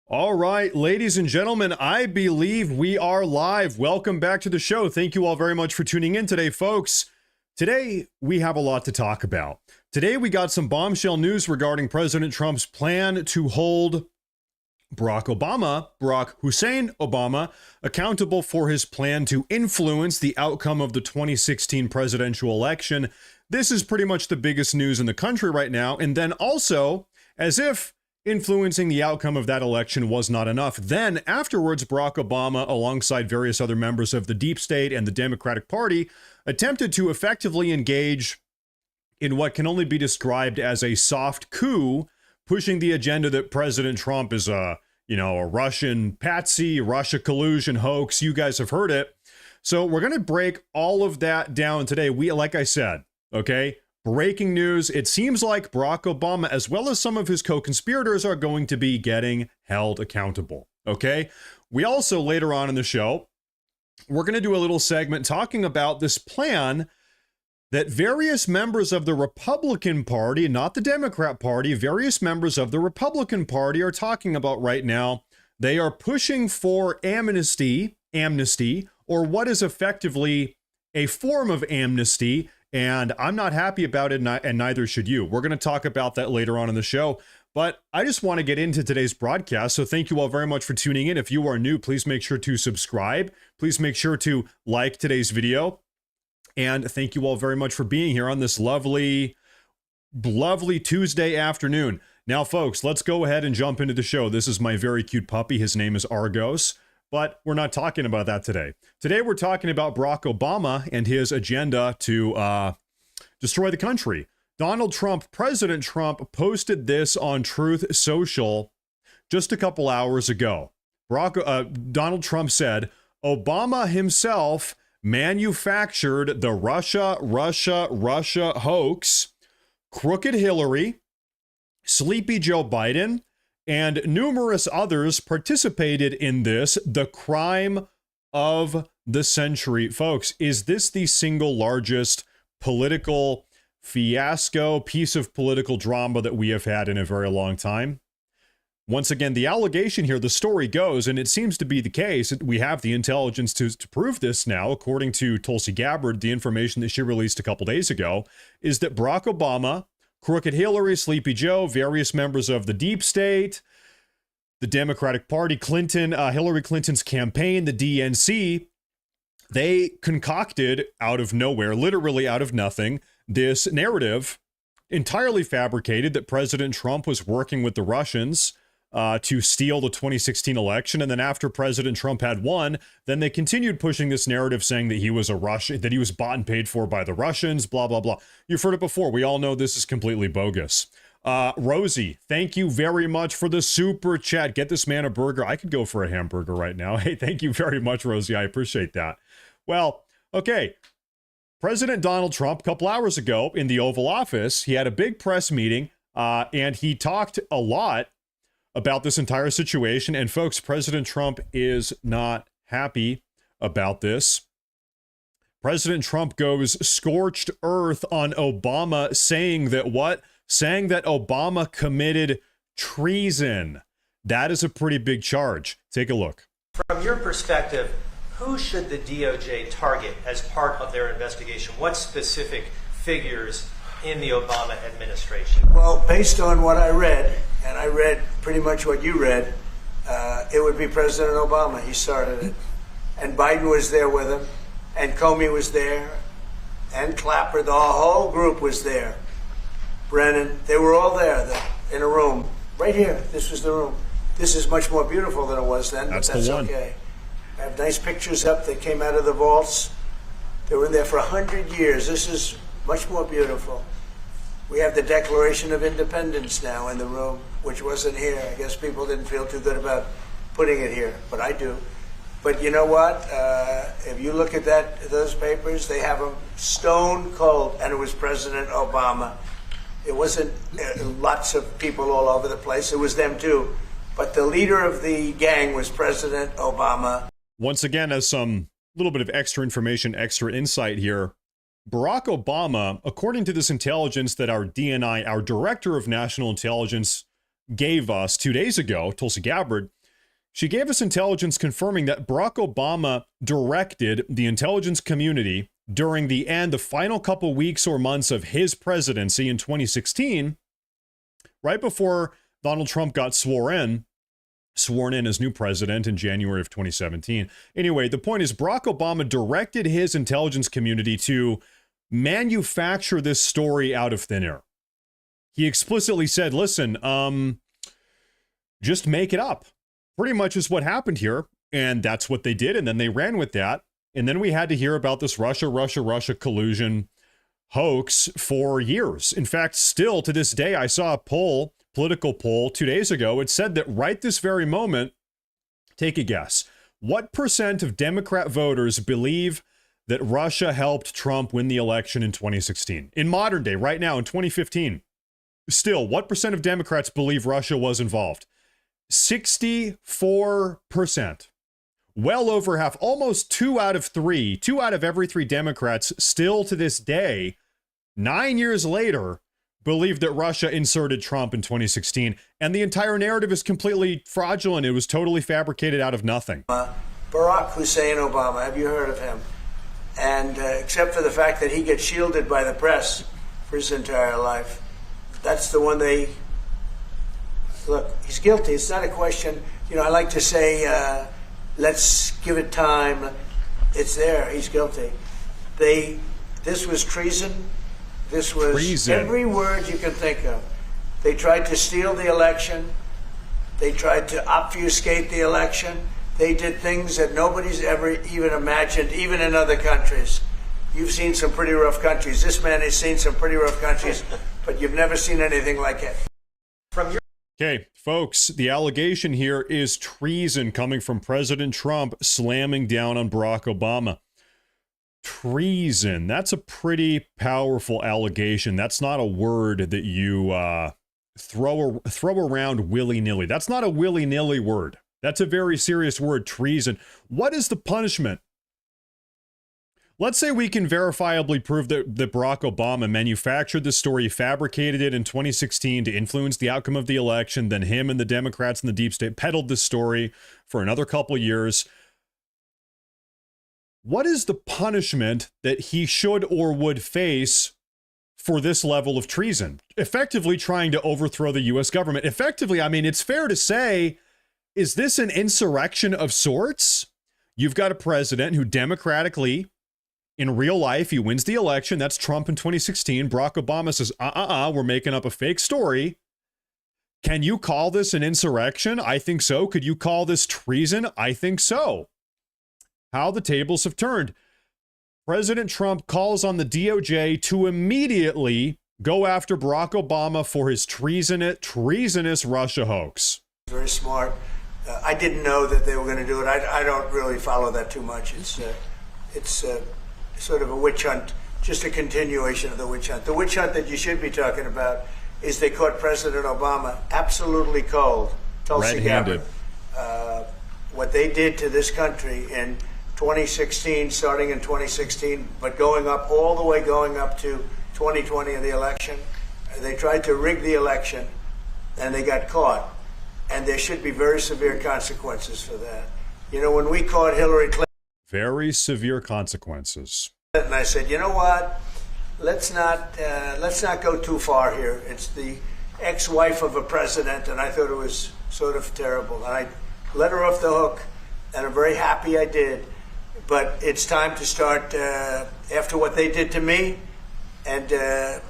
All right, ladies and gentlemen, I believe we are live. Welcome back to the show. Thank you all very much for tuning in today, folks. Today, we have a lot to talk about. Today, we got some bombshell news regarding President Trump's plan to hold Barack Hussein Obama, accountable for his plan to influence the outcome of the 2016 presidential election. This is pretty much the biggest news in the country right now. And then also, as if influencing the outcome of that election was not enough, then afterwards, Barack Obama, alongside various other members of the deep state and the Democratic Party, attempted to effectively engage in what can only be described as a soft coup, pushing the agenda that President Trump is a Russian patsy, Russia collusion hoax. You guys have heard it. So we're going to break all of that down today. Like I said, okay, breaking news. It seems like Barack Obama, as well as some of his co-conspirators, are going to be getting held accountable. Okay. We also, later on in the show, we're going to do a little segment talking about this plan that various members of the Republican Party, not the Democrat Party, various members of the Republican Party are talking about right now. They are pushing for amnesty, or what is effectively a form of amnesty, and I'm not happy about it, and neither should you. We're going to talk about that later on in the show, but I just want to get into today's broadcast, so thank you all very much for tuning in. If you are new, please make sure to subscribe. Please make sure to like today's video. And thank you all very much for being here on this lovely Tuesday afternoon. Now, folks, let's go ahead and jump into the show. This is my very cute puppy. His name is Argos, but we're not talking about that today. Today, we're talking about Barack Obama and his agenda to destroy the country. President Trump posted this on Truth Social just a couple hours ago. Donald Trump said, Obama himself manufactured the Russia hoax, crooked Hillary, sleepy Joe Biden, and numerous others participated in this, the crime of the century. Folks, is this the single largest political fiasco, piece of political drama that we have had in a very long time? Once again, the allegation here, the story goes, and it seems to be the case, we have the intelligence to prove this now, according to Tulsi Gabbard, the information that she released a couple days ago, is that Barack Obama, crooked Hillary, Sleepy Joe, various members of the deep state, the Democratic Party, Hillary Clinton's campaign, the DNC, they concocted out of nowhere, literally out of nothing, this narrative, entirely fabricated, that President Trump was working with the Russians to steal the 2016 election. And then after President Trump had won, then they continued pushing this narrative saying that he was a Russian, that he was bought and paid for by the Russians, blah, blah, blah. You've heard it before. We all know this is completely bogus. Rosie, thank you very much for the super chat. Get this man a burger. I could go for a hamburger right now. Hey, thank you very much, Rosie. I appreciate that. Well, okay. President Donald Trump, a couple hours ago in the Oval Office, he had a big press meeting and he talked a lot about this entire situation. And folks, President Trump is not happy about this. President Trump goes scorched earth on Obama, saying that what? Saying that Obama committed treason. That is a pretty big charge. Take a look. From your perspective, who should the DOJ target as part of their investigation? What specific figures in the Obama administration? Well, based on what I read, and I read pretty much what you read, it would be President Obama. He started it. And Biden was there with him, and Comey was there, and Clapper, the whole group was there. Brennan, they were all there in a room. Right here, this was the room. This is much more beautiful than it was then, but that's okay. I have nice pictures up. They came out of the vaults. They were there for 100 years. This is much more beautiful. We have the Declaration of Independence now in the room, which wasn't here. I guess people didn't feel too good about putting it here, but I do. But you know what? If you look at those papers, they have them stone cold, and it was President Obama. It wasn't lots of people all over the place. It was them too. But the leader of the gang was President Obama. Once again, as some little bit of extra information, extra insight here, Barack Obama, according to this intelligence that our DNI, our Director of National Intelligence, gave us 2 days ago, Tulsi Gabbard, She gave us intelligence confirming that Barack Obama directed the intelligence community during the final couple weeks or months of his presidency in 2016, right before Donald Trump got sworn in as new president in January of 2017. Anyway, the point is Barack Obama directed his intelligence community to manufacture this story out of thin air. He explicitly said, listen, just make it up. Pretty much is what happened here. And that's what they did. And then they ran with that. And then we had to hear about this Russia collusion hoax for years. In fact, still to this day, I saw a political poll 2 days ago. It said that right this very moment, take a guess. What percent of Democrat voters believe that Russia helped Trump win the election in 2016? In modern day, right now in 2015, still, what percent of Democrats believe Russia was involved? 64%. Well over half, almost 2 out of every 3 Democrats still to this day, 9 years later, believe that Russia inserted Trump in 2016. And the entire narrative is completely fraudulent. It was totally fabricated out of nothing. Barack Hussein Obama, have you heard of him? And except for the fact that he gets shielded by the press for his entire life, that's the one they... Look, he's guilty. It's not a question. I like to say, let's give it time. It's there. He's guilty. This was treason. This was treason. Every word you can think of. They tried to steal the election. They tried to obfuscate the election. They did things that nobody's ever even imagined, even in other countries. You've seen some pretty rough countries. This man has seen some pretty rough countries, but you've never seen anything like it. Okay, folks, the allegation here is treason coming from President Trump slamming down on Barack Obama. Treason. That's a pretty powerful allegation. That's not a word that you throw around willy-nilly. That's not a willy-nilly word. That's a very serious word, treason. What is the punishment? Let's say we can verifiably prove that Barack Obama manufactured the story, fabricated it in 2016 to influence the outcome of the election, then him and the Democrats and the deep state peddled this story for another couple years. What is the punishment that he should or would face for this level of treason? Effectively trying to overthrow the U.S. government. Effectively, I mean, it's fair to say, is this an insurrection of sorts? You've got a president who democratically, in real life, he wins the election. That's Trump in 2016. Barack Obama says, we're making up a fake story. Can you call this an insurrection? I think so. Could you call this treason? I think so. How the tables have turned. President Trump calls on the DOJ to immediately go after Barack Obama for his treasonous Russia hoax. Very smart. I didn't know that they were going to do it. I don't really follow that too much. It's sort of a witch hunt, just a continuation of the witch hunt. The witch hunt that you should be talking about is they caught President Obama absolutely cold. Tulsi Gabbard. What they did to this country in 2016, starting in 2016, but going up to 2020 in the election. They tried to rig the election, and they got caught. And there should be very severe consequences for that. When we caught Hillary Clinton, very severe consequences. And I said, you know what? Let's not go too far here. It's the ex-wife of a president, and I thought it was sort of terrible. And I let her off the hook, and I'm very happy I did. But it's time to start after what they did to me, and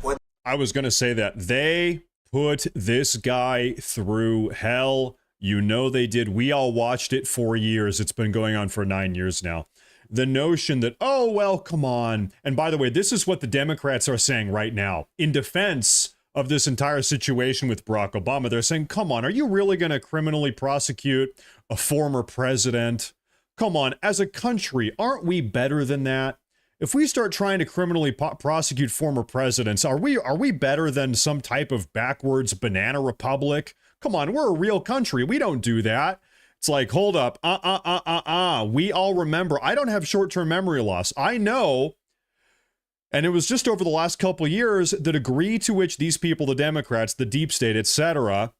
what I was going to say that they put this guy through hell. They did. We all watched it for years. It's been going on for 9 years now. The notion that, oh, well, come on. And by the way, this is what the Democrats are saying right now in defense of this entire situation with Barack Obama. They're saying, come on, are you really going to criminally prosecute a former president? Come on, as a country, aren't we better than that? If we start trying to criminally prosecute former presidents, are we better than some type of backwards banana republic? Come on, we're a real country. We don't do that. It's like, hold up. We all remember. I don't have short-term memory loss. I know. And it was just over the last couple of years, the degree to which these people, the Democrats, the deep state, etc.,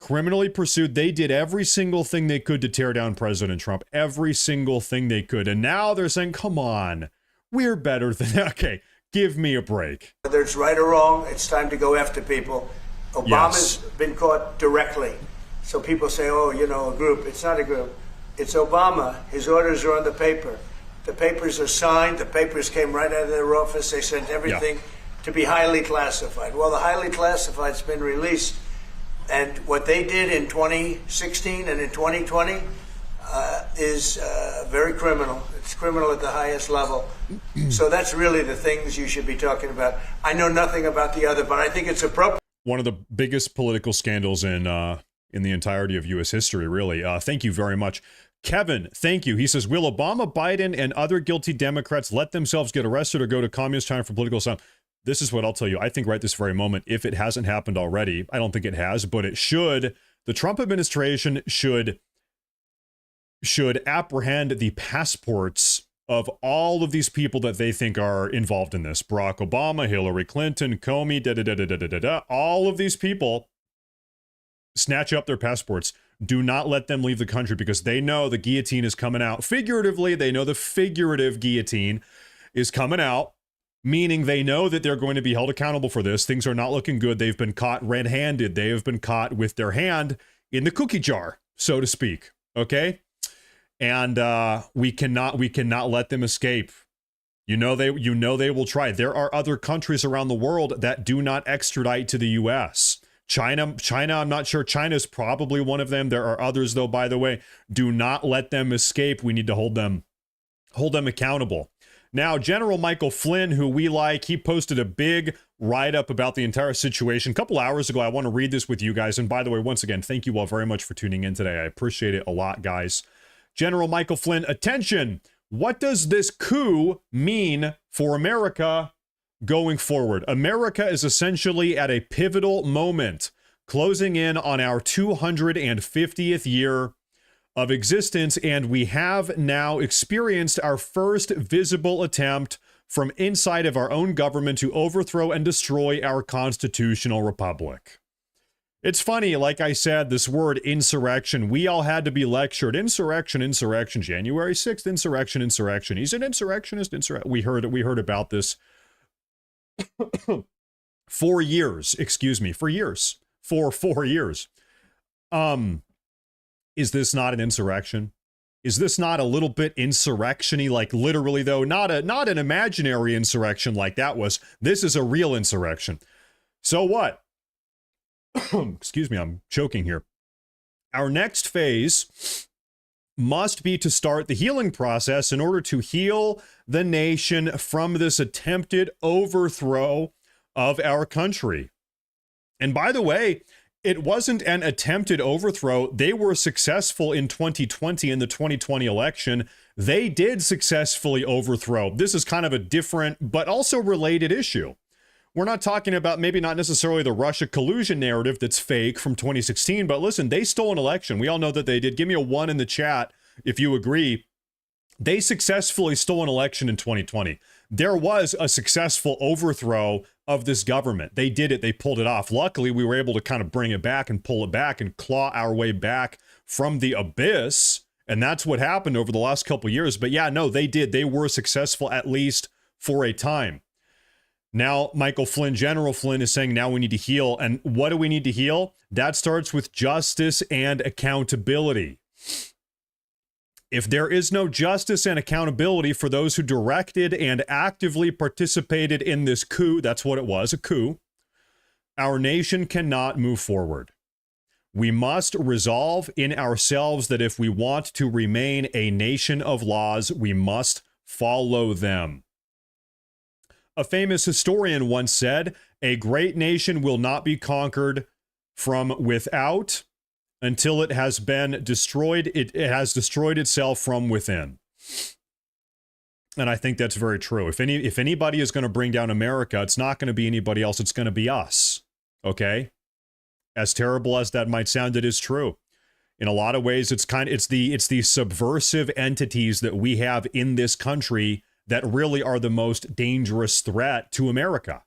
Criminally pursued. They did every single thing they could to tear down President Trump. Every single thing they could. And now they're saying, come on, we're better than... Okay, give me a break. Whether it's right or wrong, it's time to go after people. Obama's been caught directly. So people say, oh, you know, a group. It's not a group. It's Obama. His orders are on the paper. The papers are signed. The papers came right out of their office. They sent everything to be highly classified. Well, the highly classified's been released. And what they did in 2016 and in 2020 is very criminal. It's criminal at the highest level. So that's really the things you should be talking about. I know nothing about the other, but I think it's appropriate. One of the biggest political scandals in the entirety of U.S. history, really. Thank you very much. Kevin, thank you. He says, will Obama, Biden, and other guilty Democrats let themselves get arrested or go to communist China for political asylum? This is what I'll tell you. I think right this very moment, if it hasn't happened already, I don't think it has, but it should. The Trump administration should apprehend the passports of all of these people that they think are involved in this. Barack Obama, Hillary Clinton, Comey, all of these people, snatch up their passports. Do not let them leave the country because they know the guillotine is coming out. Figuratively, they know the figurative guillotine is coming out, meaning they know that they're going to be held accountable for this. Things are not looking good. They've been caught red-handed. They have been caught with their hand in the cookie jar, so to speak. Okay? And we cannot let them escape. You know they will try. There are other countries around the world that do not extradite to the U.S. China, I'm not sure. China's probably one of them. There are others, though, by the way. Do not let them escape. We need to hold them accountable. Now, General Michael Flynn, who we like, he posted a big write-up about the entire situation a couple hours ago. I want to read this with you guys. And by the way, once again, thank you all very much for tuning in today. I appreciate it a lot, guys. General Michael Flynn, attention! What does this coup mean for America going forward? America is essentially at a pivotal moment, closing in on our 250th year of existence, and we have now experienced our first visible attempt from inside of our own government to overthrow and destroy our constitutional republic. It's funny, like I said, this word insurrection, we all had to be lectured. Insurrection, January 6th, insurrection. He's an insurrectionist, We heard about this for years. For 4 years. Is this not an insurrection? Is this not a little bit insurrection-y? Like literally, though, not an imaginary insurrection like that was. This is a real insurrection. So what? Excuse me, I'm choking here. Our next phase must be to start the healing process in order to heal the nation from this attempted overthrow of our country. And by the way, it wasn't an attempted overthrow. They were successful in 2020 in the 2020 election. They did successfully overthrow. This is kind of a different but also related issue. We're not talking about maybe not necessarily the Russia collusion narrative that's fake from 2016, but listen, they stole an election. We all know that they did. Give me a 1 in the chat if you agree. They successfully stole an election in 2020. There was a successful overthrow of this government. They did it. They pulled it off. Luckily, we were able to kind of bring it back and pull it back and claw our way back from the abyss. And that's what happened over the last couple of years. But yeah, no, they did. They were successful, at least for a time. Now, Michael Flynn, General Flynn, is saying now we need to heal. And what do we need to heal? That starts with justice and accountability. If there is no justice and accountability for those who directed and actively participated in this coup, that's what it was, a coup, our nation cannot move forward. We must resolve in ourselves that if we want to remain a nation of laws, we must follow them. A famous historian once said, "A great nation will not be conquered from without until it has been destroyed. It has destroyed itself from within." And I think that's very true. If anybody is going to bring down America, it's not going to be anybody else. It's going to be us. Okay? As terrible as that might sound, it is true. In a lot of ways, it's the subversive entities that we have in this country that really are the most dangerous threat to America.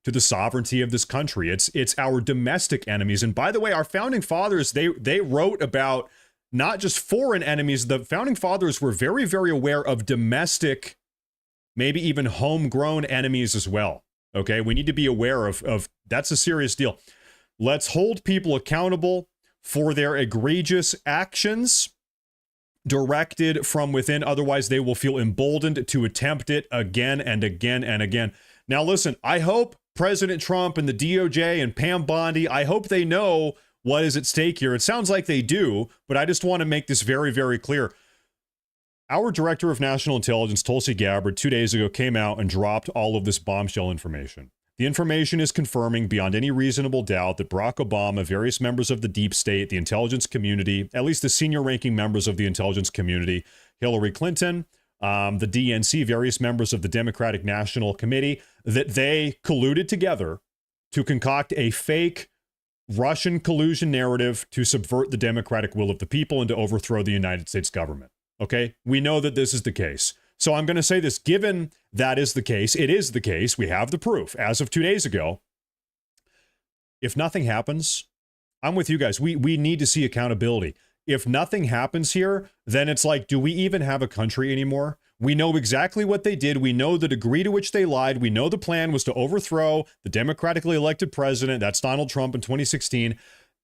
to the sovereignty of this country. It's our domestic enemies. And by the way, our founding fathers, they wrote about not just foreign enemies. The founding fathers were very, very aware of domestic, maybe even homegrown enemies as well. Okay, we need to be aware of that's a serious deal. Let's hold people accountable for their egregious actions directed from within. Otherwise, they will feel emboldened to attempt it again and again and again. Now, listen, I hope President Trump and the DOJ and Pam Bondi, I hope they know what is at stake here. It sounds like they do, but I just want to make this very, very clear. Our Director of National Intelligence, Tulsi Gabbard, 2 days ago came out and dropped all of this bombshell information. The information is confirming beyond any reasonable doubt that Barack Obama, various members of the deep state, the intelligence community, at least the senior ranking members of the intelligence community, Hillary Clinton, the DNC, various members of the Democratic National Committee, that they colluded together to concoct a fake Russian collusion narrative to subvert the democratic will of the people and to overthrow the United States government. Okay, we know that this is the case. So I'm going to say this, given that is the case, it is the case, we have the proof as of 2 days ago. If nothing happens, I'm with you guys. We need to see accountability. If nothing happens here, then it's like, do we even have a country anymore? We know exactly what they did. We know the degree to which they lied. We know the plan was to overthrow the democratically elected president. That's Donald Trump in 2016.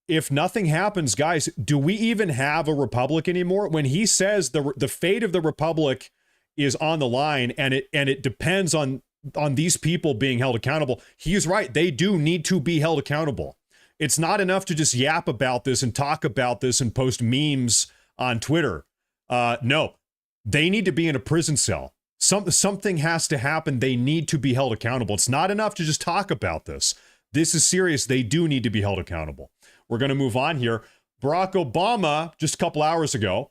If nothing happens, guys, do we even have a republic anymore? When he says the fate of the republic is on the line and it depends on these people being held accountable, he's right. They do need to be held accountable. It's not enough to just yap about this and talk about this and post memes on Twitter. No, they need to be in a prison cell. Something has to happen. They need to be held accountable. It's not enough to just talk about this. This is serious. They do need to be held accountable. We're going to move on here. Barack Obama, just a couple hours ago,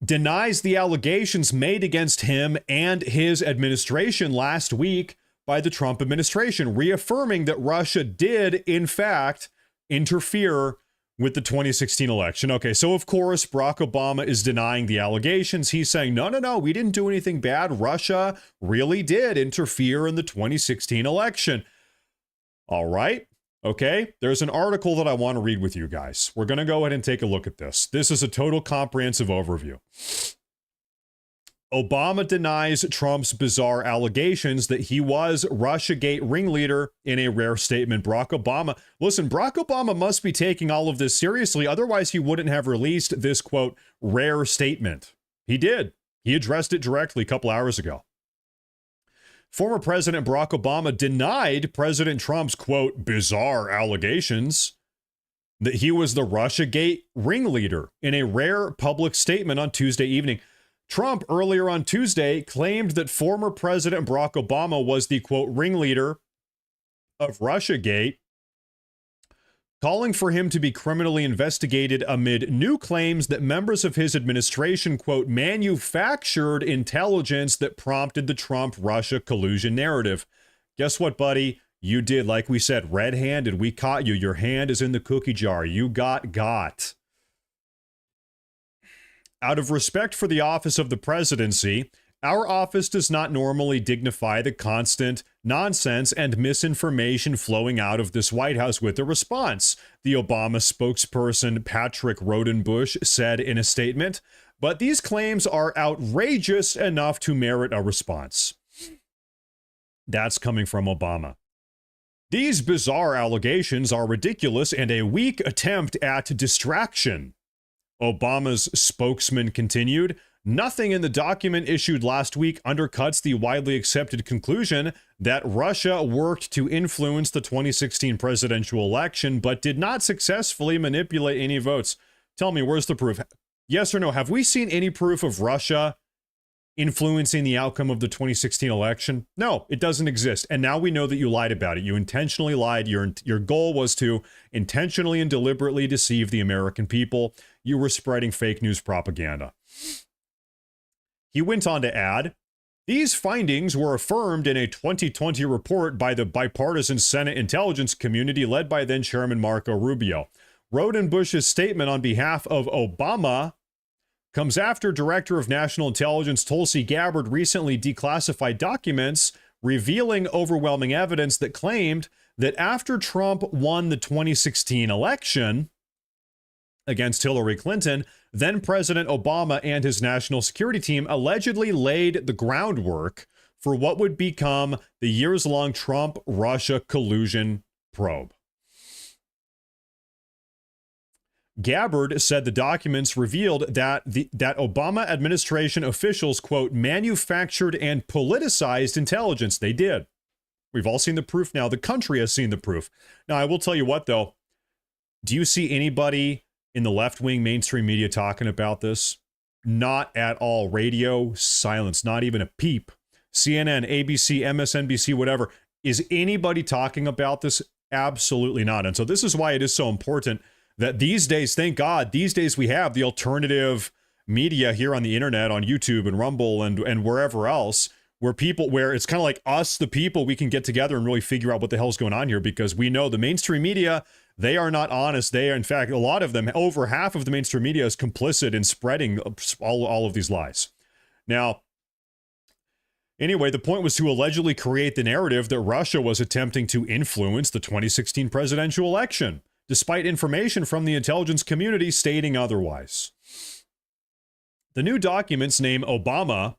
denies the allegations made against him and his administration last week by the Trump administration, reaffirming that Russia did, in fact, interfere with the 2016 election. Okay, so of course, Barack Obama is denying the allegations. He's saying, no, we didn't do anything bad. Russia really did interfere in the 2016 election. All right. Okay, there's an article that I want to read with you guys. We're going to go ahead and take a look at this. This is a total comprehensive overview. Obama denies Trump's bizarre allegations that he was Russiagate ringleader in a rare statement. Barack Obama must be taking all of this seriously. Otherwise, he wouldn't have released this, quote, rare statement. He did. He addressed it directly a couple hours ago. Former President Barack Obama denied President Trump's, quote, bizarre allegations that he was the Russiagate ringleader in a rare public statement on Tuesday evening. Trump earlier on Tuesday claimed that former President Barack Obama was the, quote, ringleader of Russiagate, calling for him to be criminally investigated amid new claims that members of his administration, quote, manufactured intelligence that prompted the Trump-Russia collusion narrative. Guess what, buddy? You did, like we said, red-handed. We caught you. Your hand is in the cookie jar. You got. Out of respect for the office of the presidency, our office does not normally dignify the constant nonsense and misinformation flowing out of this White House with a response, the Obama spokesperson Patrick Rodenbush said in a statement. But these claims are outrageous enough to merit a response. That's coming from Obama. These bizarre allegations are ridiculous and a weak attempt at distraction, Obama's spokesman continued. Nothing in the document issued last week undercuts the widely accepted conclusion that Russia worked to influence the 2016 presidential election, but did not successfully manipulate any votes. Tell me, where's the proof? Yes or no? Have we seen any proof of Russia influencing the outcome of the 2016 election? No, it doesn't exist. And now we know that you lied about it. You intentionally lied. Your goal was to intentionally and deliberately deceive the American people. You were spreading fake news propaganda. He went on to add, these findings were affirmed in a 2020 report by the bipartisan Senate Intelligence Committee led by then Chairman Marco Rubio. Rodenbush's statement on behalf of Obama comes after Director of National Intelligence Tulsi Gabbard recently declassified documents revealing overwhelming evidence that claimed that after Trump won the 2016 election against Hillary Clinton, then President Obama and his national security team allegedly laid the groundwork for what would become the years-long Trump-Russia collusion probe. Gabbard said the documents revealed that that Obama administration officials, quote, manufactured and politicized intelligence. They did. We've all seen the proof now. The country has seen the proof. Now, I will tell you what, though. Do you see anybody in the left-wing mainstream media talking about this? Not at all. Radio, silence. Not even a peep. CNN, ABC, MSNBC, whatever. Is anybody talking about this? Absolutely not. And so this is why it is so important that these days, thank God, these days we have the alternative media here on the internet, on YouTube and Rumble and wherever else, where it's kind of like us, the people, we can get together and really figure out what the hell's going on here, because we know the mainstream media, they are not honest. They are, in fact, a lot of them, over half of the mainstream media is complicit in spreading all of these lies. Now, anyway, the point was to allegedly create the narrative that Russia was attempting to influence the 2016 presidential election, despite information from the intelligence community stating otherwise. The new documents name Obama,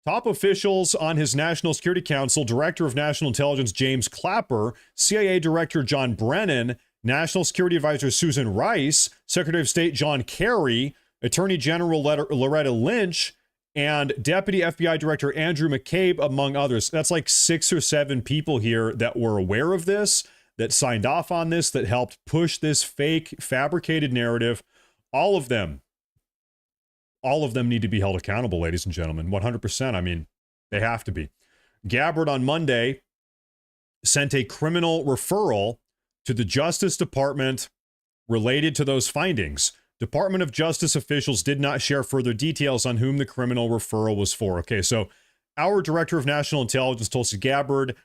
top officials on his National Security Council, Director of National Intelligence James Clapper, CIA Director John Brennan, National Security Advisor Susan Rice, Secretary of State John Kerry, Attorney General Loretta Lynch, and Deputy FBI Director Andrew McCabe, among others. That's like 6 or 7 people here that were aware of this, that signed off on this, that helped push this fake, fabricated narrative. All of them need to be held accountable, ladies and gentlemen. 100%. I mean, they have to be. Gabbard on Monday sent a criminal referral to the Justice Department related to those findings. Department of Justice officials did not share further details on whom the criminal referral was for. Okay, so our Director of National Intelligence, Tulsi Gabbard,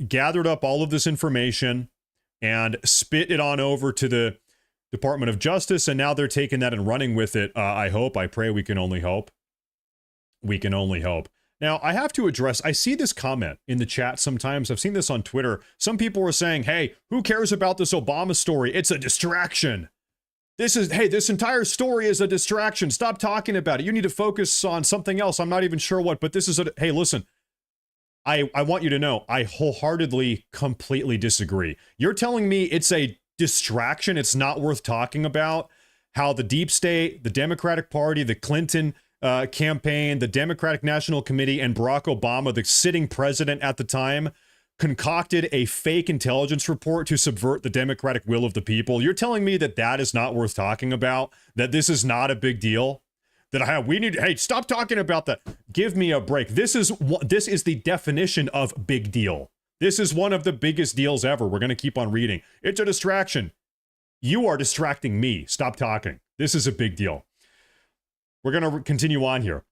gathered up all of this information and spit it on over to the Department of Justice, and now they're taking that and running with it. I pray, we can only hope. We can only hope. Now, I have to address, I see this comment in the chat sometimes. I've seen this on Twitter. Some people were saying, hey, who cares about this Obama story? It's a distraction. This entire story is a distraction. Stop talking about it. You need to focus on something else. I'm not even sure what, but this is hey, listen, I want you to know, I wholeheartedly, completely disagree. You're telling me it's a distraction. It's not worth talking about how the deep state, the Democratic Party, the Clinton campaign, the Democratic National Committee, and Barack Obama, the sitting president at the time, concocted a fake intelligence report to subvert the democratic will of the people. You're telling me that that is not worth talking about? That this is not a big deal? Hey, stop talking about that. Give me a break. This is the definition of big deal. This is one of the biggest deals ever. We're going to keep on reading. It's a distraction. You are distracting me. Stop talking. This is a big deal. We're going to continue on here.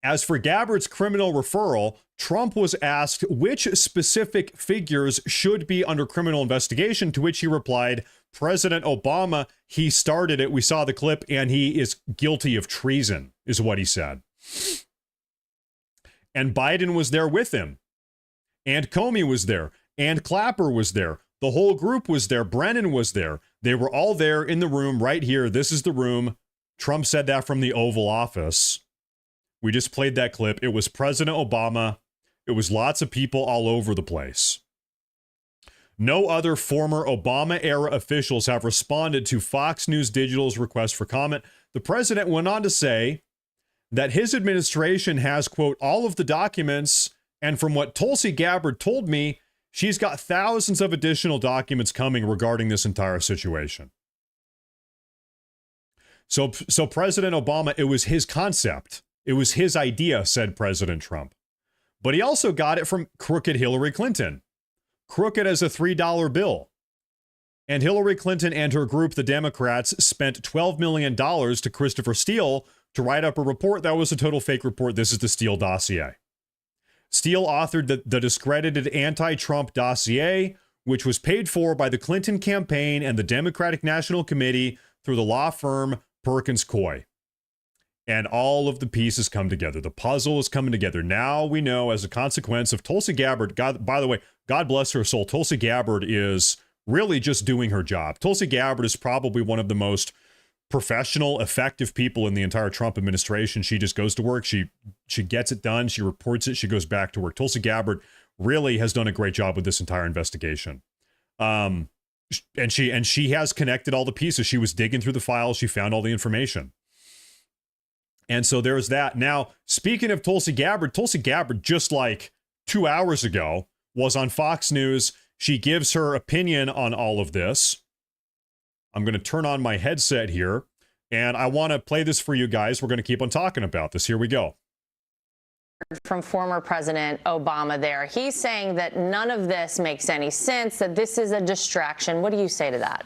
As for Gabbard's criminal referral, Trump was asked which specific figures should be under criminal investigation, to which he replied, President Obama, he started it. We saw the clip, and he is guilty of treason, is what he said. And Biden was there with him. And Comey was there. And Clapper was there. The whole group was there. Brennan was there. They were all there in the room right here. This is the room. Trump said that from the Oval Office. We just played that clip. It was President Obama. It was lots of people all over the place. No other former Obama-era officials have responded to Fox News Digital's request for comment. The president went on to say that his administration has, quote, all of the documents, and from what Tulsi Gabbard told me, she's got thousands of additional documents coming regarding this entire situation. So President Obama, it was his concept. It was his idea, said President Trump. But he also got it from crooked Hillary Clinton. Crooked as a $3 bill. And Hillary Clinton and her group, the Democrats, spent $12 million to Christopher Steele to write up a report that was a total fake report. This is the Steele dossier. Steele authored the discredited anti-Trump dossier, which was paid for by the Clinton campaign and the Democratic National Committee through the law firm Perkins Coie. And all of the pieces come together. The puzzle is coming together. Now we know, as a consequence of Tulsi Gabbard, God, by the way, God bless her soul, Tulsi Gabbard is really just doing her job. Tulsi Gabbard is probably one of the most professional, effective people in the entire Trump administration. She just goes to work. She gets it done. She reports it. She goes back to work. Tulsi Gabbard really has done a great job with this entire investigation. And she has connected all the pieces. She was digging through the files. She found all the information. And so there's that. Now, speaking of Tulsi Gabbard, just like 2 hours ago, was on Fox News. She gives her opinion on all of this. I'm going to turn on my headset here, and I want to play this for you guys. We're going to keep on talking about this. Here we go. From former President Obama there. He's saying that none of this makes any sense, that this is a distraction. What do you say to that?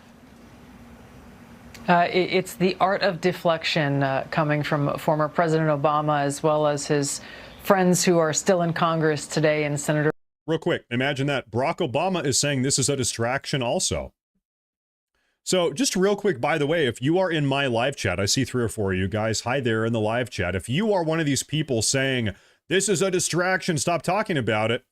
It's the art of deflection coming from former President Obama, as well as his friends who are still in Congress today, and Senator. Real quick, imagine that. Barack Obama is saying this is a distraction also. So just real quick, by the way, if you are in my live chat, I see 3 or 4 of you guys. Hi there in the live chat. If you are one of these people saying this is a distraction, stop talking about it,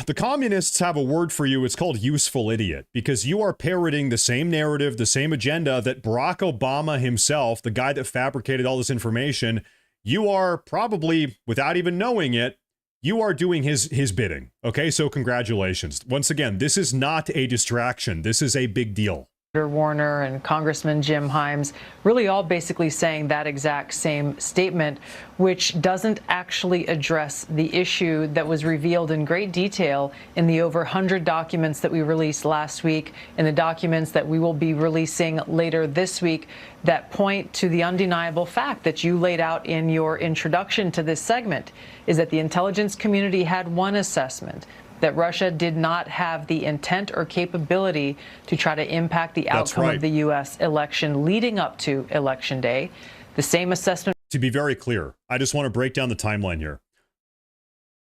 the communists have a word for you. It's called useful idiot, because you are parroting the same narrative, the same agenda that Barack Obama himself, the guy that fabricated all this information, you are probably, without even knowing it, you are doing his bidding. Okay, so congratulations. Once again, this is not a distraction. This is a big deal. Warner and Congressman Jim Himes, really all basically saying that exact same statement, which doesn't actually address the issue that was revealed in great detail in the over 100 documents that we released last week, and the documents that we will be releasing later this week, that point to the undeniable fact that you laid out in your introduction to this segment, is that the intelligence community had one assessment, that Russia did not have the intent or capability to try to impact the outcome of the U.S. election leading up to Election Day. The same assessment. To be very clear, I just want to break down the timeline here.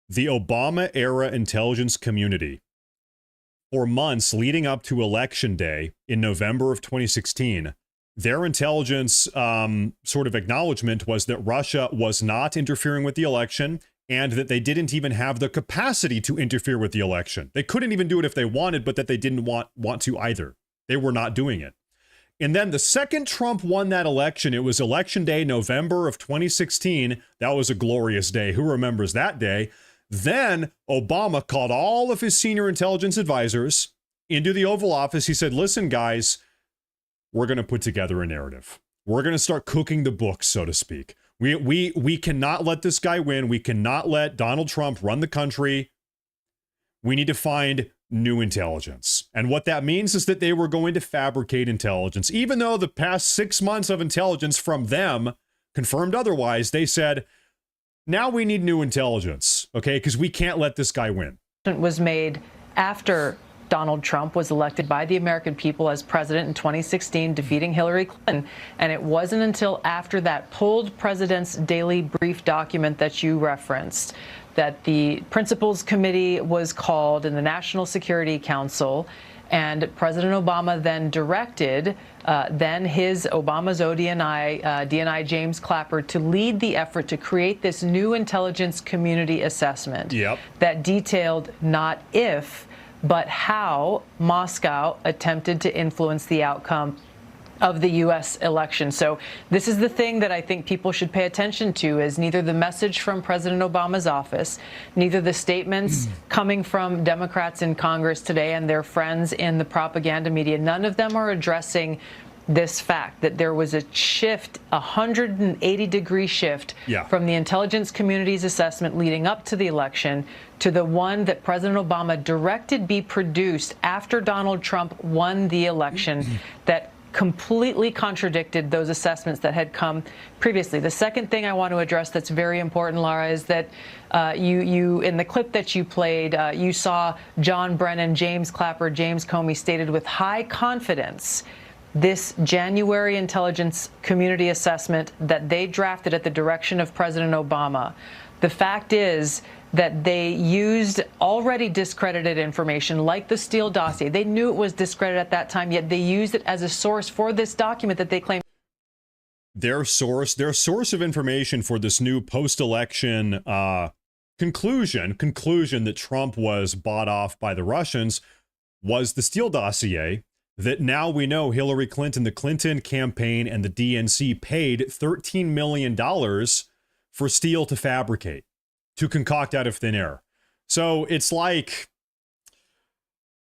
The Obama-era intelligence community, for months leading up to Election Day in November of 2016, their intelligence sort of acknowledgement was that Russia was not interfering with the election, and that they didn't even have the capacity to interfere with the election. They couldn't even do it if they wanted, but that they didn't want to either. They were not doing it. And then the second Trump won that election, it was Election Day, November of 2016. That was a glorious day. Who remembers that day? Then Obama called all of his senior intelligence advisors into the Oval Office. He said, listen, guys, we're going to put together a narrative. We're going to start cooking the books, so to speak. We cannot let this guy win. We cannot let Donald Trump run the country. We need to find new intelligence. And what that means is that they were going to fabricate intelligence. Even though the past 6 months of intelligence from them confirmed otherwise, they said, now we need new intelligence, okay? Because we can't let this guy win. Was made after Donald Trump was elected by the American people as president in 2016, defeating Hillary Clinton. And it wasn't until after that pulled President's Daily Brief document that you referenced that the Principals Committee was called in the National Security Council. And President Obama then directed Obama's DNI James Clapper to lead the effort to create this new intelligence community assessment that detailed not if, but how Moscow attempted to influence the outcome of the U.S. election. So this is the thing that I think people should pay attention to, is neither the message from President Obama's office, neither the statements coming from Democrats in Congress today and their friends in the propaganda media, none of them are addressing this fact that there was a shift, a 180-degree shift from the intelligence community's assessment leading up to the election to the one that President Obama directed be produced after Donald Trump won the election that completely contradicted those assessments that had come previously. The second thing I want to address that's very important, Laura, is that you in the clip that you played, you saw John Brennan, James Clapper, James Comey stated with high confidence this January intelligence community assessment that they drafted at the direction of President Obama. The fact is that they used already discredited information like the Steele dossier. They knew it was discredited at that time, yet they used it as a source for this document that they claim. their source of information for this new post-election conclusion that Trump was bought off by the Russians was the Steele dossier that now we know Hillary Clinton, the Clinton campaign, and the DNC paid $13 million for Steele to fabricate, to concoct out of thin air. So it's like,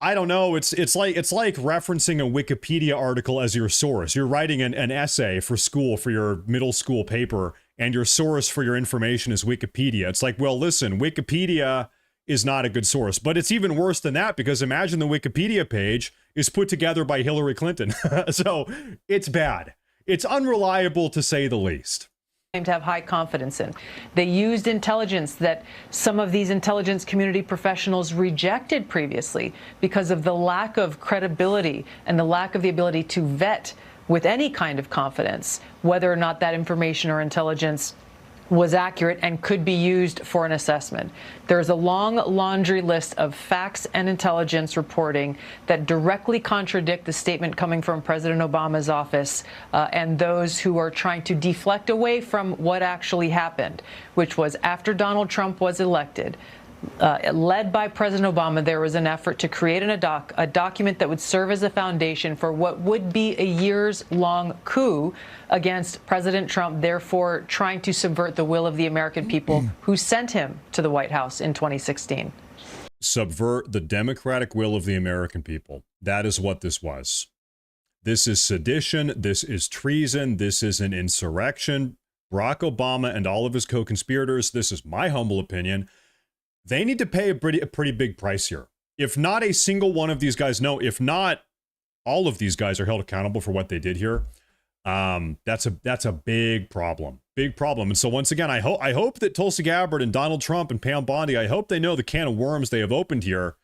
I don't know. It's like referencing a Wikipedia article as your source. You're writing an essay for school, for your middle school paper, and your source for your information is Wikipedia. It's like, well, listen, Wikipedia is not a good source, but it's even worse than that, because imagine the Wikipedia page is put together by Hillary Clinton. So it's bad. It's unreliable, to say the least. To have high confidence in. They used intelligence that some of these intelligence community professionals rejected previously because of the lack of credibility and the lack of the ability to vet with any kind of confidence whether or not that information or intelligence was accurate and could be used for an assessment. There's a long laundry list of facts and intelligence reporting that directly contradict the statement coming from President Obama's office and those who are trying to deflect away from what actually happened, which was after Donald Trump was elected, led by President Obama, there was an effort to create a document that would serve as a foundation for what would be a years-long coup against President Trump, therefore trying to subvert the will of the American people who sent him to the White House in 2016. Subvert the democratic will of the American people. That is what this was. This is sedition. This is treason. This is an insurrection. Barack Obama and all of his co-conspirators, this is my humble opinion, they need to pay a pretty big price here. If not a single one of these guys, no, if not all of these guys are held accountable for what they did here, that's a big problem. Big problem. And so once again, I hope that Tulsi Gabbard and Donald Trump and Pam Bondi, I hope they know the can of worms they have opened here,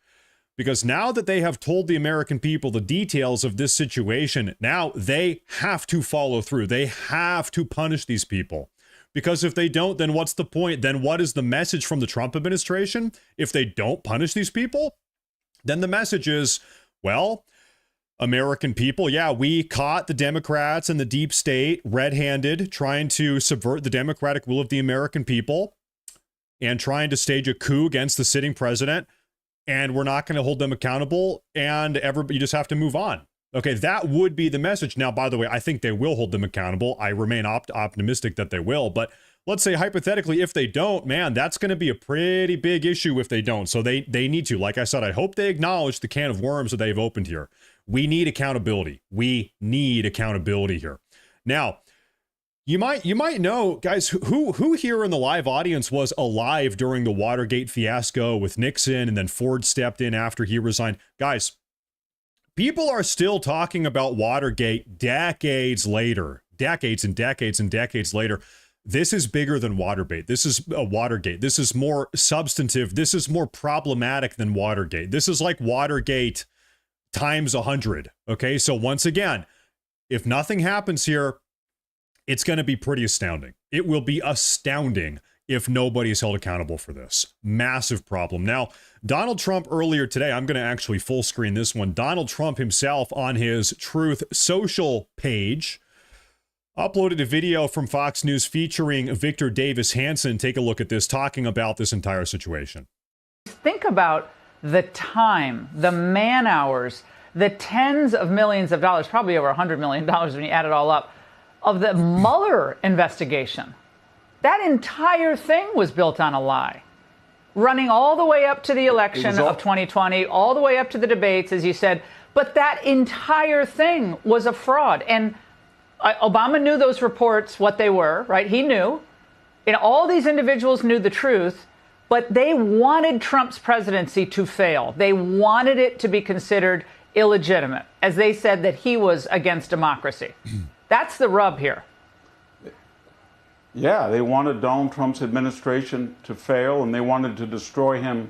because now that they have told the American people the details of this situation, now they have to follow through. They have to punish these people. Because if they don't, then what's the point? Then what is the message from the Trump administration? If they don't punish these people, then the message is, well, American people, yeah, we caught the Democrats and the deep state red-handed trying to subvert the democratic will of the American people and trying to stage a coup against the sitting president, and we're not going to hold them accountable, and you just have to move on. Okay, that would be the message. Now, by the way, I think they will hold them accountable. I remain optimistic that they will. But let's say hypothetically, if they don't, man, that's going to be a pretty big issue if they don't. So they need to. Like I said, I hope they acknowledge the can of worms that they've opened here. We need accountability. We need accountability here. Now, you might know, guys, who here in the live audience was alive during the Watergate fiasco with Nixon, and then Ford stepped in after he resigned. Guys, people are still talking about Watergate decades later, decades and decades and decades later. This is bigger than Watergate. This is Watergate. This is more substantive. This is more problematic than Watergate. This is like Watergate times 100. Okay, so once again, if nothing happens here, it's going to be pretty astounding. It will be astounding if nobody is held accountable for this. Massive problem. Now, Donald Trump earlier today, I'm going to actually full screen this one. Donald Trump himself on his Truth Social page uploaded a video from Fox News featuring Victor Davis Hanson. Take a look at this, talking about this entire situation. Think about the time, the man hours, the tens of millions of dollars, probably over $100 million when you add it all up, of the Mueller investigation. That entire thing was built on a lie, running all the way up to the election of 2020, all the way up to the debates, as you said. But that entire thing was a fraud. And Obama knew those reports, what they were, right? He knew. And all these individuals knew the truth, but they wanted Trump's presidency to fail. They wanted it to be considered illegitimate, as they said that he was against democracy. That's the rub here. Yeah, they wanted Donald Trump's administration to fail, and they wanted to destroy him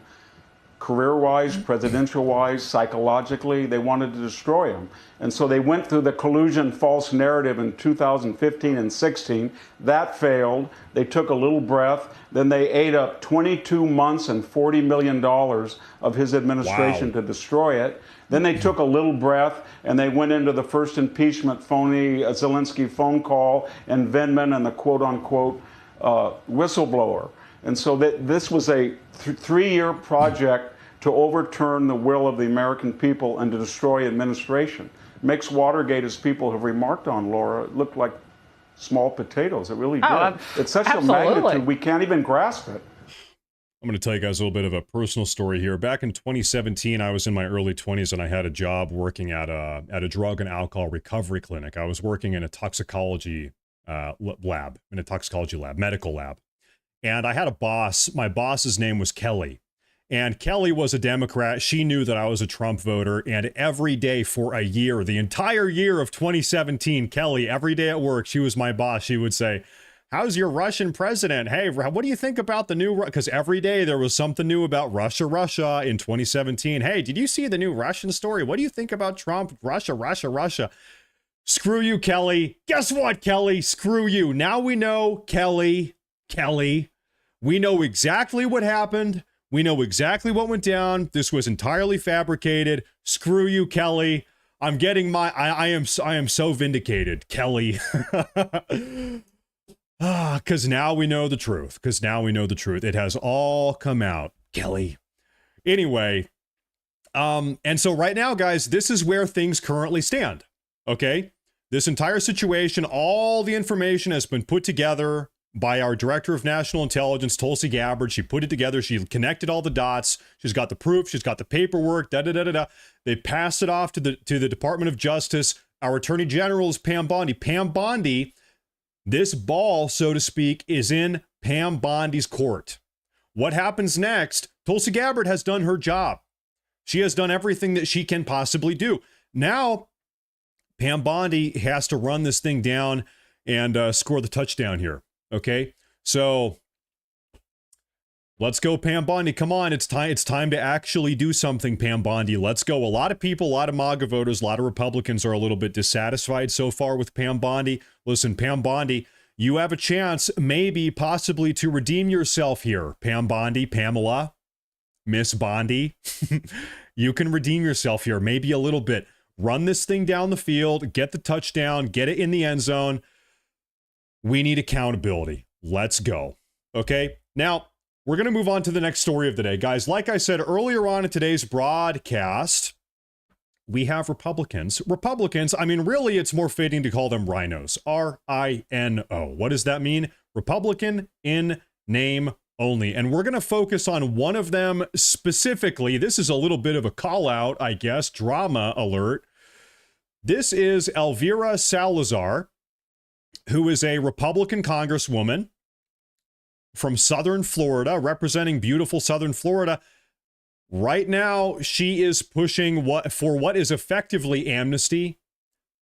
career-wise, presidential-wise, psychologically. They wanted to destroy him. And so they went through the collusion false narrative in 2015 and 16. That failed. They took a little breath. Then they ate up 22 months and $40 million of his administration to destroy it. Then they took a little breath and they went into the first impeachment phony Zelensky phone call and Vindman and the quote-unquote whistleblower. And so this was a three-year project to overturn the will of the American people and to destroy administration. Makes Watergate, as people have remarked on, Laura, look like small potatoes. It really did. It's such a magnitude, we can't even grasp it. I'm going to tell you guys a little bit of a personal story here. Back in 2017, I was in my early 20s and I had a job working at a drug and alcohol recovery clinic. I was working in a toxicology medical lab. And I had a boss. My boss's name was Kelly. And Kelly was a Democrat. She knew that I was a Trump voter. And every day for a year, the entire year of 2017, Kelly, every day at work, she was my boss. She would say, how's your Russian president? Hey, what do you think about the new... Because every day there was something new about Russia in 2017. Hey, did you see the new Russian story? What do you think about Trump? Russia. Screw you, Kelly. Guess what, Kelly? Screw you. Now we know, Kelly, we know exactly what happened. We know exactly what went down. This was entirely fabricated. Screw you, Kelly. I'm getting my... I am so vindicated, Kelly. Because now we know the truth. It has all come out, Kelly. Anyway, and so right now, guys, this is where things currently stand, okay? This entire situation, all the information has been put together by our Director of National Intelligence, Tulsi Gabbard. She put it together. She connected all the dots. She's got the proof. She's got the paperwork, They passed it off to the Department of Justice. Our Attorney General is Pam Bondi. Pam Bondi... This ball, so to speak, is in Pam Bondi's court. What happens next? Tulsi Gabbard has done her job. She has done everything that she can possibly do. Now, Pam Bondi has to run this thing down and score the touchdown here. Okay? So, let's go, Pam Bondi. Come on, it's time to actually do something, Pam Bondi. Let's go. A lot of people, a lot of MAGA voters, a lot of Republicans are a little bit dissatisfied so far with Pam Bondi. Listen, Pam Bondi, you have a chance, maybe, possibly, to redeem yourself here. Pam Bondi, Pamela, Miss Bondi. You can redeem yourself here, maybe a little bit. Run this thing down the field, get the touchdown, get it in the end zone. We need accountability. Let's go. Okay? Now, we're going to move on to the next story of the day. Guys, like I said earlier on in today's broadcast, we have Republicans. I mean, really, it's more fitting to call them rhinos. R-I-N-O. What does that mean? Republican in name only. And we're going to focus on one of them specifically. This is a little bit of a call out, I guess, drama alert. This is Elvira Salazar, who is a Republican congresswoman from Southern Florida, representing beautiful Southern Florida. Right now, she is pushing for what is effectively amnesty,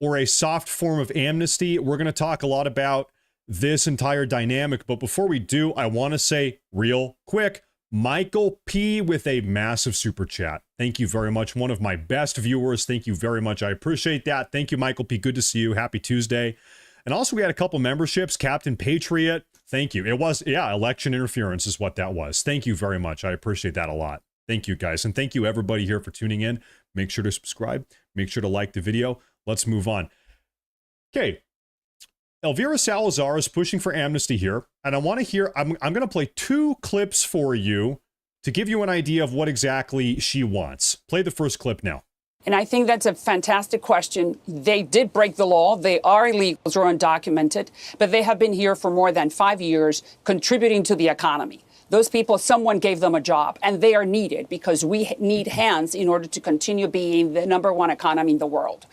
or a soft form of amnesty. We're going to talk a lot about this entire dynamic, but before we do, I want to say real quick, Michael P. with a massive super chat. Thank you very much. One of my best viewers. Thank you very much. I appreciate that. Thank you, Michael P. Good to see you. Happy Tuesday. And also, we had a couple memberships. Captain Patriot. Thank you. It was, election interference is what that was. Thank you very much. I appreciate that a lot. Thank you, guys. And thank you, everybody here, for tuning in. Make sure to subscribe. Make sure to like the video. Let's move on. Okay. Elvira Salazar is pushing for amnesty here. And I want to hear, I'm going to play two clips for you to give you an idea of what exactly she wants. Play the first clip now. And I think that's a fantastic question. They did break the law. They are illegals or undocumented, but they have been here for more than 5 years, contributing to the economy. Those people, someone gave them a job, and they are needed because we need hands in order to continue being the #1 economy in the world.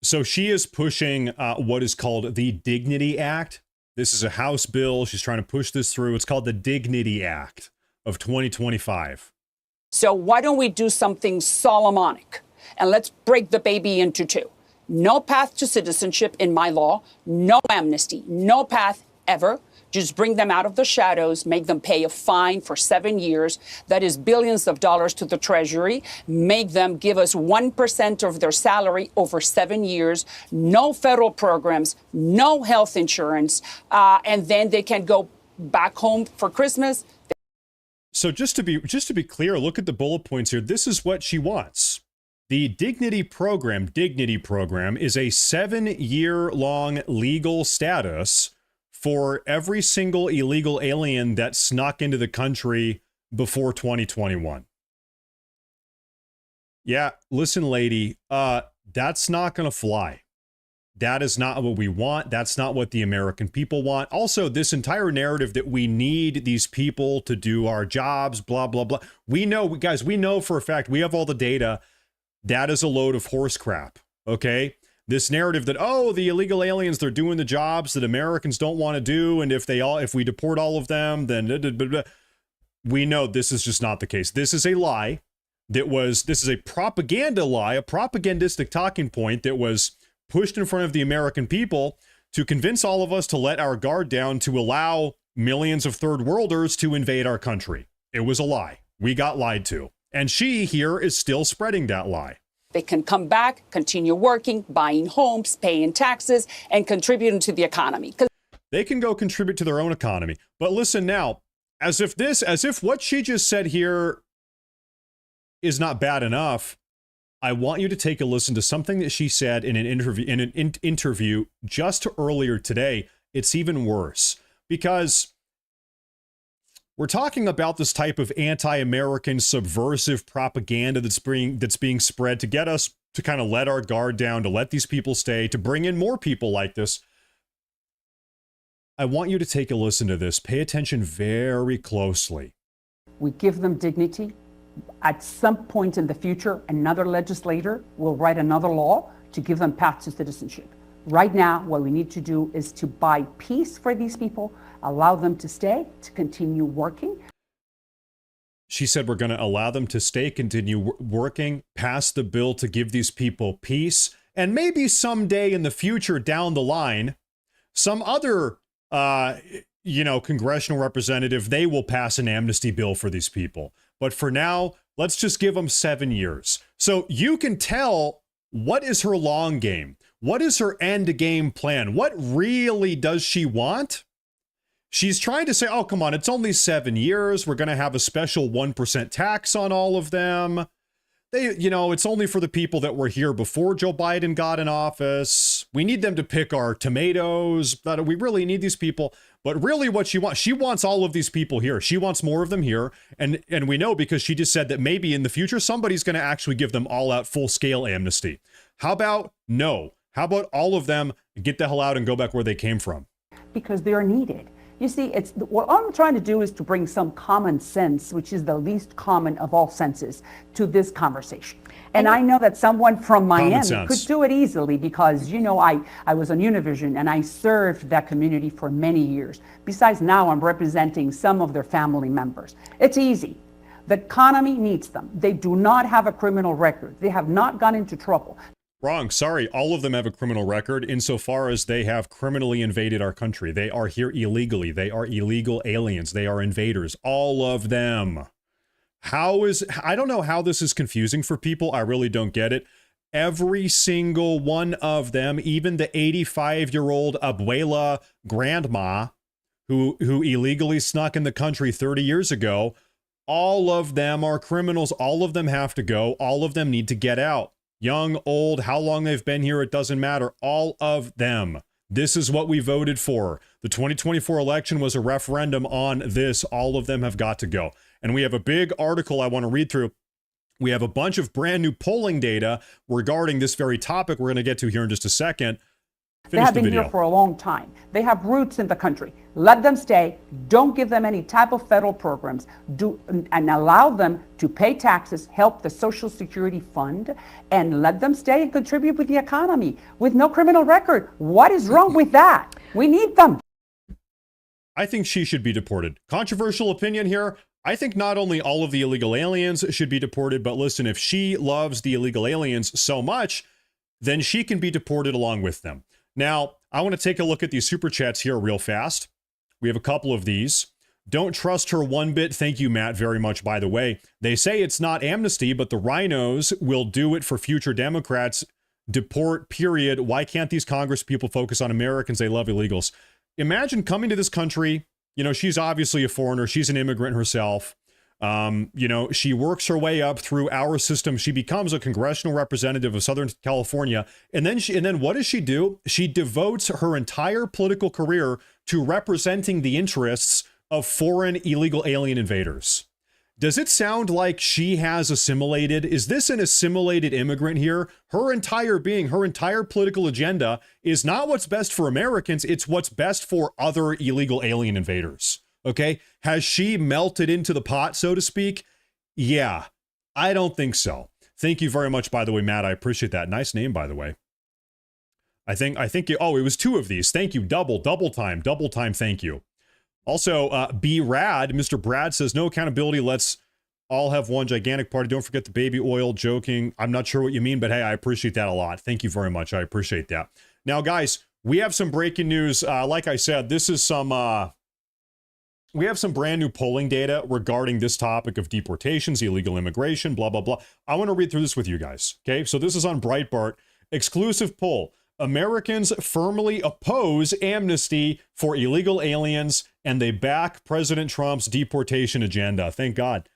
So she is pushing what is called the Dignity Act. This is a House bill. She's trying to push this through. It's called the Dignity Act of 2025. So why don't we do something Solomonic? And let's break the baby into two. No path to citizenship in my law, no amnesty, no path ever. Just bring them out of the shadows, make them pay a fine for 7 years. That is billions of dollars to the Treasury. Make them give us 1% of their salary over 7 years. No federal programs, no health insurance. And then they can go back home for Christmas. So just to be clear, look at the bullet points here. This is what she wants. The Dignity Program is a 7-year-long legal status for every single illegal alien that snuck into the country before 2021. Yeah, listen, lady, that's not going to fly. That is not what we want. That's not what the American people want. Also, this entire narrative that we need these people to do our jobs, blah, blah, blah. We know, guys, we know for a fact, we have all the data. That is a load of horse crap, okay? This narrative that, oh, the illegal aliens, they're doing the jobs that Americans don't want to do, and if we deport all of them, then blah, blah, blah. We know this is just not the case. This is a lie. This is a propaganda lie, a propagandistic talking point that was pushed in front of the American people to convince all of us to let our guard down, to allow millions of third worlders to invade our country. It was a lie. We got lied to. And she here is still spreading that lie. They can come back, continue working, buying homes, paying taxes, and contributing to the economy. They can go contribute to their own economy. But listen now, as if what she just said here is not bad enough, I want you to take a listen to something that she said in an interview just earlier today. It's even worse, because we're talking about this type of anti-American subversive propaganda that's being spread to get us to kind of let our guard down, to let these people stay, to bring in more people like this. I want you to take a listen to this. Pay attention very closely. We give them dignity. At some point in the future, another legislator will write another law to give them paths to citizenship. Right now, what we need to do is to buy peace for these people, allow them to stay, to continue working. She said we're going to allow them to stay, continue working, pass the bill to give these people peace, and maybe someday in the future down the line, some other, congressional representative, they will pass an amnesty bill for these people. But for now, let's just give them 7 years. So you can tell, what is her long game? What is her end game plan? What really does she want? She's trying to say, oh, come on, it's only 7 years. We're going to have a special 1% tax on all of them. It's only for the people that were here before Joe Biden got in office. We need them to pick our tomatoes, but we really need these people. But really what she wants all of these people here. She wants more of them here. And we know, because she just said that maybe in the future, somebody's going to actually give them all out full scale amnesty. How about no? How about all of them get the hell out and go back where they came from? Because they're needed. You see, what I'm trying to do is to bring some common sense, which is the least common of all senses, to this conversation. And I know that someone from Miami could do it easily because, I was on Univision and I served that community for many years. Besides, now I'm representing some of their family members. It's easy. The economy needs them. They do not have a criminal record. They have not gone into trouble. Wrong. Sorry. All of them have a criminal record insofar as they have criminally invaded our country. They are here illegally. They are illegal aliens. They are invaders. All of them. I don't know how this is confusing for people. I really don't get it. Every single one of them, even the 85-year-old abuela grandma who illegally snuck in the country 30 years ago, all of them are criminals. All of them have to go. All of them need to get out. Young, old, how long they've been here, it doesn't matter. All of them. This is what we voted for. The 2024 election was a referendum on this. All of them have got to go. And we have a big article I want to read through. We have a bunch of brand new polling data regarding this very topic we're going to get to here in just a second. They have been here for a long time. They have roots in the country. Let them stay. Don't give them any type of federal programs. And allow them to pay taxes, help the Social Security Fund, and let them stay and contribute with the economy with no criminal record. What is wrong with that? We need them. I think she should be deported. Controversial opinion here. I think not only all of the illegal aliens should be deported, but listen, if she loves the illegal aliens so much, then she can be deported along with them. Now, I want to take a look at these super chats here real fast. We have a couple of these. Don't trust her one bit. Thank you, Matt, very much, by the way. They say it's not amnesty, but the rhinos will do it for future Democrats. Deport, period. Why can't these Congress people focus on Americans? They love illegals. Imagine coming to this country. You know, she's obviously a foreigner. She's an immigrant herself. You know, she works her way up through our system. She becomes a congressional representative of Southern California. And then what does she do? She devotes her entire political career to representing the interests of foreign illegal alien invaders. Does it sound like she has assimilated? Is this an assimilated immigrant here? Her entire being, her entire political agenda is not what's best for Americans. It's what's best for other illegal alien invaders. Okay. Has she melted into the pot, so to speak? Yeah, I don't think so. Thank you very much, by the way, Matt. I appreciate that. Nice name, by the way. I think it was two of these. Thank you. Double time. Thank you. Also, B Rad, Mr. Brad says, no accountability. Let's all have one gigantic party. Don't forget the baby oil. Joking. I'm not sure what you mean, but hey, I appreciate that a lot. Thank you very much. I appreciate that. Now, guys, we have some breaking news. Like I said, this is we have some brand new polling data regarding this topic of deportations, illegal immigration, blah, blah, blah. I want to read through this with you guys. Okay. So this is on Breitbart. Exclusive poll. Americans firmly oppose amnesty for illegal aliens, and they back President Trump's deportation agenda. Thank God.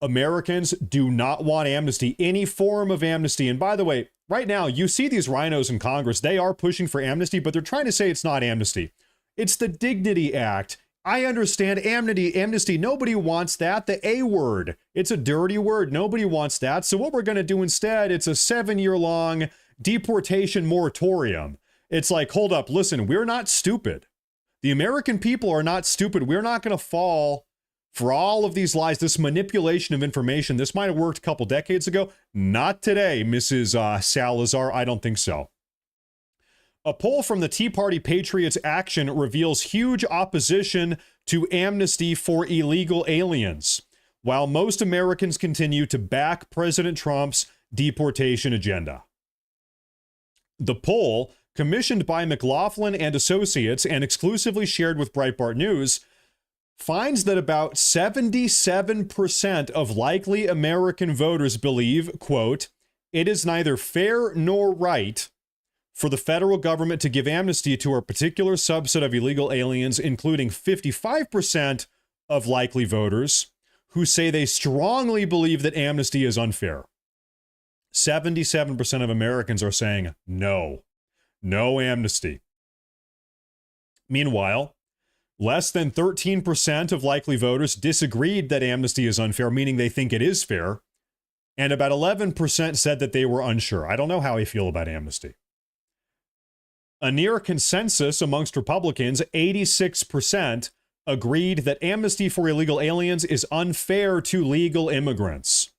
Americans do not want amnesty, any form of amnesty. And by the way, right now, you see these rhinos in Congress. They are pushing for amnesty, but they're trying to say it's not amnesty. It's the Dignity Act. I understand amnesty. Nobody wants that. The A word. It's a dirty word. Nobody wants that. So what we're going to do instead, it's a 7-year-long deportation moratorium. It's like, hold up, listen, we're not stupid. The American people are not stupid. We're not going to fall for all of these lies, this manipulation of information. This might have worked a couple decades ago. Not today, Mrs. Salazar. I don't think so. A poll from the Tea Party Patriots Action reveals huge opposition to amnesty for illegal aliens, while most Americans continue to back President Trump's deportation agenda. The poll, commissioned by McLaughlin and Associates and exclusively shared with Breitbart News, finds that about 77% of likely American voters believe, quote, it is neither fair nor right for the federal government to give amnesty to a particular subset of illegal aliens, including 55% of likely voters who say they strongly believe that amnesty is unfair. 77% of Americans are saying no amnesty. Meanwhile, less than 13% of likely voters disagreed that amnesty is unfair, meaning they think it is fair, and about 11% said that they were unsure. I don't know how I feel about amnesty. A near consensus amongst Republicans, 86%, agreed that amnesty for illegal aliens is unfair to legal immigrants.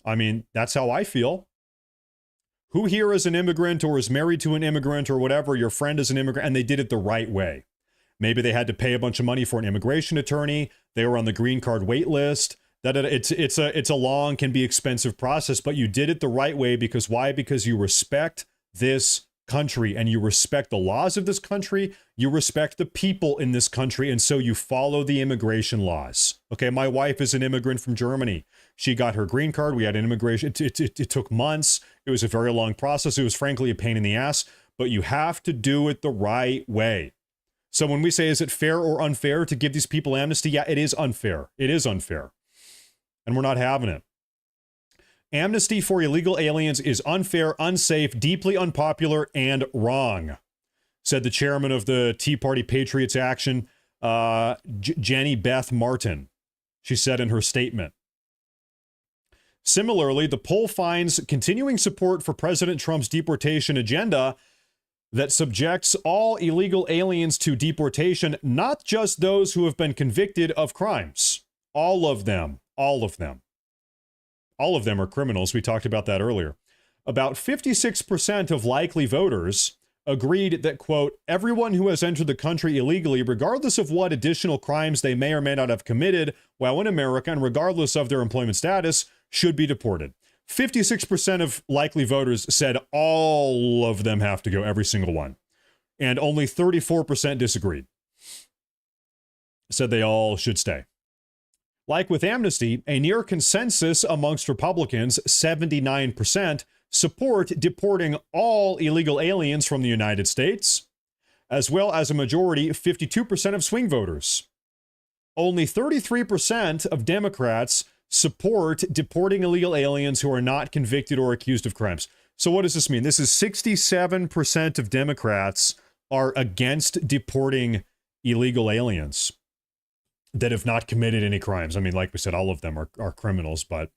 I mean, that's how I feel. Who here is an immigrant or is married to an immigrant or whatever, your friend is an immigrant, and they did it the right way? Maybe they had to pay a bunch of money for an immigration attorney. They were on the green card wait list. It's a long, can be expensive process, but you did it the right way because why? Because you respect this country and you respect the laws of this country. You respect the people in this country. And so you follow the immigration laws. Okay. My wife is an immigrant from Germany. She got her green card. We had an immigration. It took months. It was a very long process. It was frankly a pain in the ass, but you have to do it the right way. So when we say, is it fair or unfair to give these people amnesty? Yeah, it is unfair. It is unfair. And we're not having it. Amnesty for illegal aliens is unfair, unsafe, deeply unpopular, and wrong, said the chairman of the Tea Party Patriots Action, Jenny Beth Martin. She said in her statement. Similarly, the poll finds continuing support for President Trump's deportation agenda that subjects all illegal aliens to deportation, not just those who have been convicted of crimes. All of them. All of them. All of them are criminals. We talked about that earlier. About 56% of likely voters agreed that, quote, everyone who has entered the country illegally, regardless of what additional crimes they may or may not have committed while in America and regardless of their employment status, should be deported. 56% of likely voters said all of them have to go, every single one. And only 34% disagreed. said they all should stay. Like with Amnesty, a near consensus amongst Republicans, 79%, support deporting all illegal aliens from the United States, as well as a majority, 52% of swing voters. Only 33% of Democrats support deporting illegal aliens who are not convicted or accused of crimes. So what does this mean? This is 67% of Democrats are against deporting illegal aliens that have not committed any crimes. I mean, like we said, all of them are criminals, but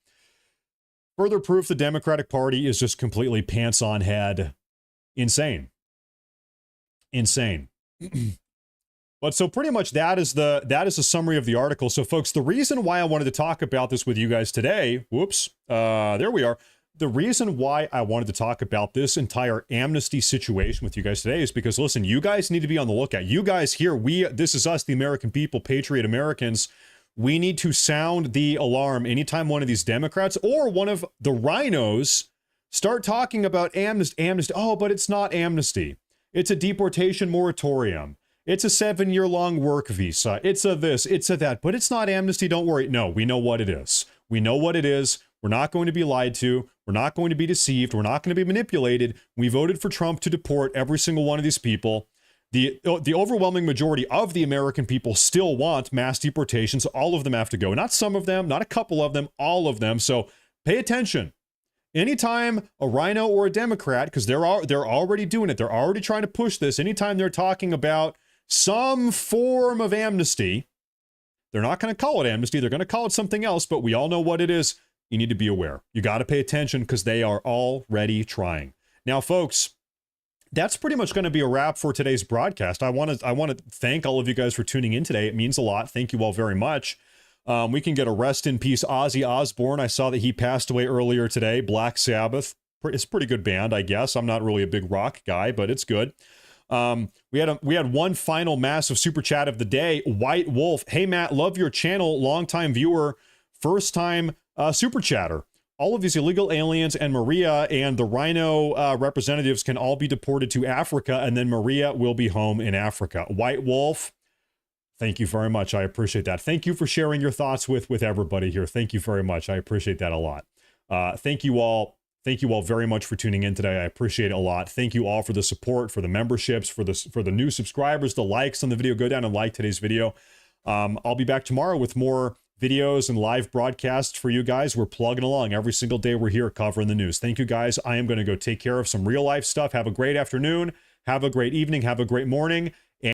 further proof the Democratic Party is just completely pants on head insane. Insane. But so pretty much that is a summary of the article. So folks, the reason why I wanted to talk about this with you guys today, there we are. The reason why I wanted to talk about this entire amnesty situation with you guys today is because, listen, you guys need to be on the lookout. You guys here, this is us, the American people, patriot Americans. We need to sound the alarm anytime one of these Democrats or one of the rhinos start talking about amnesty. Oh, but it's not amnesty. It's a deportation moratorium. It's a 7-year-long work visa. It's a this, it's a that, but it's not amnesty. Don't worry. No, we know what it is. We know what it is. We're not going to be lied to. We're not going to be deceived. We're not going to be manipulated. We voted for Trump to deport every single one of these people. The overwhelming majority of the American people still want mass deportations. All of them have to go. Not some of them, not a couple of them, all of them. So pay attention. Anytime a rhino or a Democrat, because they're already doing it, they're already trying to push this. Anytime they're talking about some form of amnesty, they're not going to call it amnesty. They're going to call it something else, but we all know what it is. You need to be aware. You got to pay attention because they are already trying. Now, folks, that's pretty much going to be a wrap for today's broadcast. I want to thank all of you guys for tuning in today. It means a lot. Thank you all very much. We can get a rest in peace Ozzy Osbourne. I saw that he passed away earlier today. Black Sabbath. It's a pretty good band, I guess. I'm not really a big rock guy, but it's good. We had one final massive super chat of the day. White Wolf. Hey, Matt, love your channel. Longtime viewer, first time super chatter. All of these illegal aliens and Maria and the rhino representatives can all be deported to Africa, and then Maria will be home in Africa. White Wolf, thank you very much. I appreciate that. Thank you for sharing your thoughts with everybody here. Thank you very much. I appreciate that a lot. Thank you all very much for tuning in today. I appreciate it a lot. Thank you all for the support, for the memberships, for the new subscribers, the likes on the video. Go down and like today's video. I'll be back tomorrow with more videos and live broadcasts for you guys. We're plugging along every single day. We're here covering the news. Thank you guys. I am going to go take care of some real life stuff. Have a great afternoon. Have a great evening. Have a great morning.